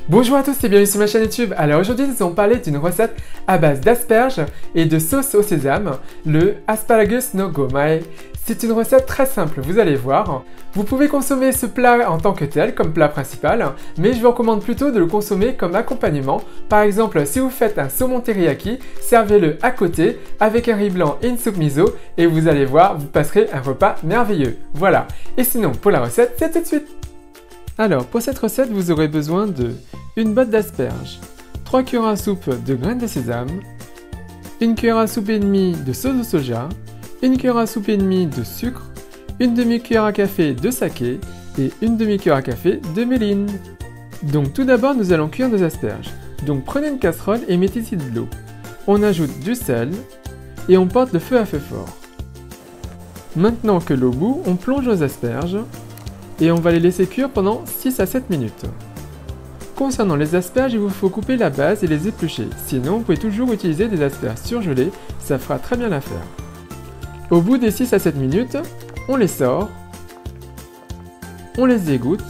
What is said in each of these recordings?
Bonjour à tous et bienvenue sur ma chaîne YouTube. Alors aujourd'hui nous allons parler d'une recette à base d'asperges et de sauce au sésame, le asparagus no gomae. C'est une recette très simple, vous allez voir. Vous pouvez consommer ce plat en tant que tel, comme plat principal, mais je vous recommande plutôt de le consommer comme accompagnement. Par exemple, si vous faites un saumon teriyaki, servez-le à côté avec un riz blanc et une soupe miso et vous allez voir, vous passerez un repas merveilleux. Voilà. Et sinon, pour la recette, c'est tout de suite. Alors, pour cette recette, vous aurez besoin de une botte d'asperges, 3 cuillères à soupe de graines de sésame, une cuillère à soupe et demie de sauce de soja, une cuillère à soupe et demie de sucre, une demi-cuillère à café de saké et une demi-cuillère à café de méline. Donc tout d'abord, nous allons cuire nos asperges. Donc prenez une casserole et mettez-y de l'eau. On ajoute du sel et on porte le feu à feu fort. Maintenant que l'eau bout, on plonge nos asperges et on va les laisser cuire pendant 6 à 7 minutes. Concernant les asperges, il vous faut couper la base et les éplucher. Sinon, vous pouvez toujours utiliser des asperges surgelées, ça fera très bien l'affaire. Au bout des 6 à 7 minutes, on les sort, on les égoutte,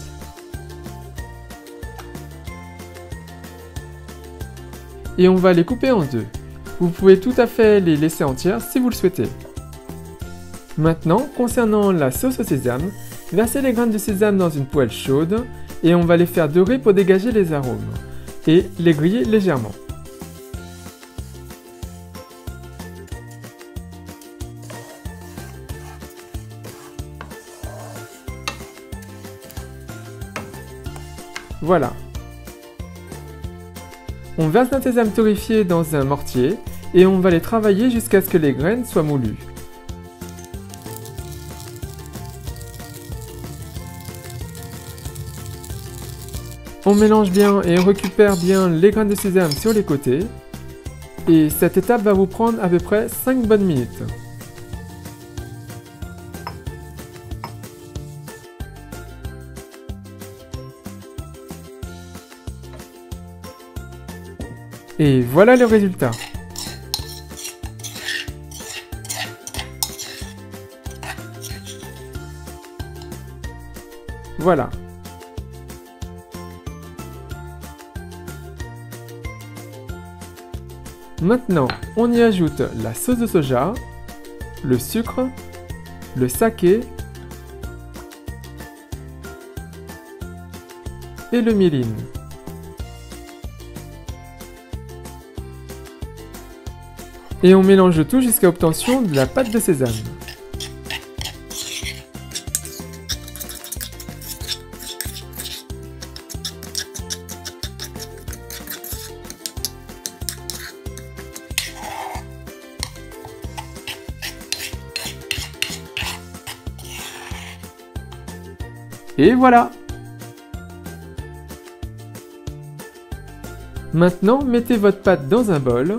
et on va les couper en deux. Vous pouvez tout à fait les laisser entières si vous le souhaitez. Maintenant, concernant la sauce au sésame, versez les graines de sésame dans une poêle chaude et on va les faire dorer pour dégager les arômes et les griller légèrement. Voilà. On verse notre sésame torréfié dans un mortier et on va les travailler jusqu'à ce que les graines soient moulues. On mélange bien et on récupère bien les graines de sésame sur les côtés. Et cette étape va vous prendre à peu près 5 bonnes minutes. Et voilà le résultat. Voilà. Maintenant, on y ajoute la sauce de soja, le sucre, le saké et le mirin. Et on mélange le tout jusqu'à l'obtention de la pâte de sésame. Et voilà! Maintenant, mettez votre pâte dans un bol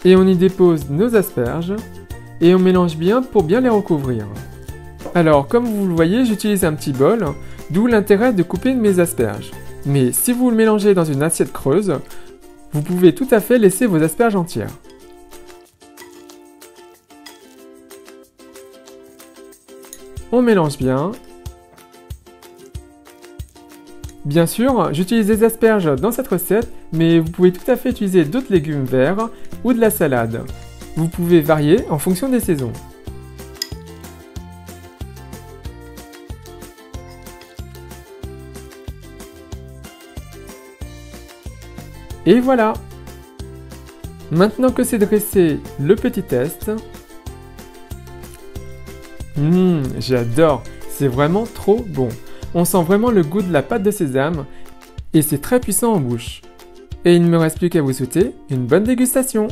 et on y dépose nos asperges et on mélange bien pour bien les recouvrir. Alors, comme vous le voyez, j'utilise un petit bol, d'où l'intérêt de couper mes asperges. Mais si vous le mélangez dans une assiette creuse, vous pouvez tout à fait laisser vos asperges entières. On mélange bien. Bien sûr, j'utilise des asperges dans cette recette, mais vous pouvez tout à fait utiliser d'autres légumes verts ou de la salade. Vous pouvez varier en fonction des saisons. Et voilà! Maintenant que c'est dressé, le petit test. J'adore! C'est vraiment trop bon! On sent vraiment le goût de la pâte de sésame et c'est très puissant en bouche. Et il ne me reste plus qu'à vous souhaiter une bonne dégustation.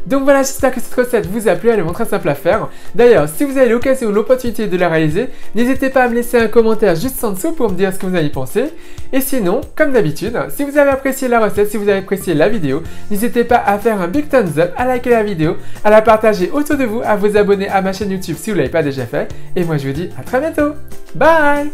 Donc voilà, j'espère que cette recette vous a plu, elle est vraiment très simple à faire. D'ailleurs, si vous avez l'occasion ou l'opportunité de la réaliser, n'hésitez pas à me laisser un commentaire juste en dessous pour me dire ce que vous en avez pensé. Et sinon, comme d'habitude, si vous avez apprécié la recette, si vous avez apprécié la vidéo, n'hésitez pas à faire un big thumbs up, à liker la vidéo, à la partager autour de vous, à vous abonner à ma chaîne YouTube si vous ne l'avez pas déjà fait. Et moi je vous dis à très bientôt. Bye!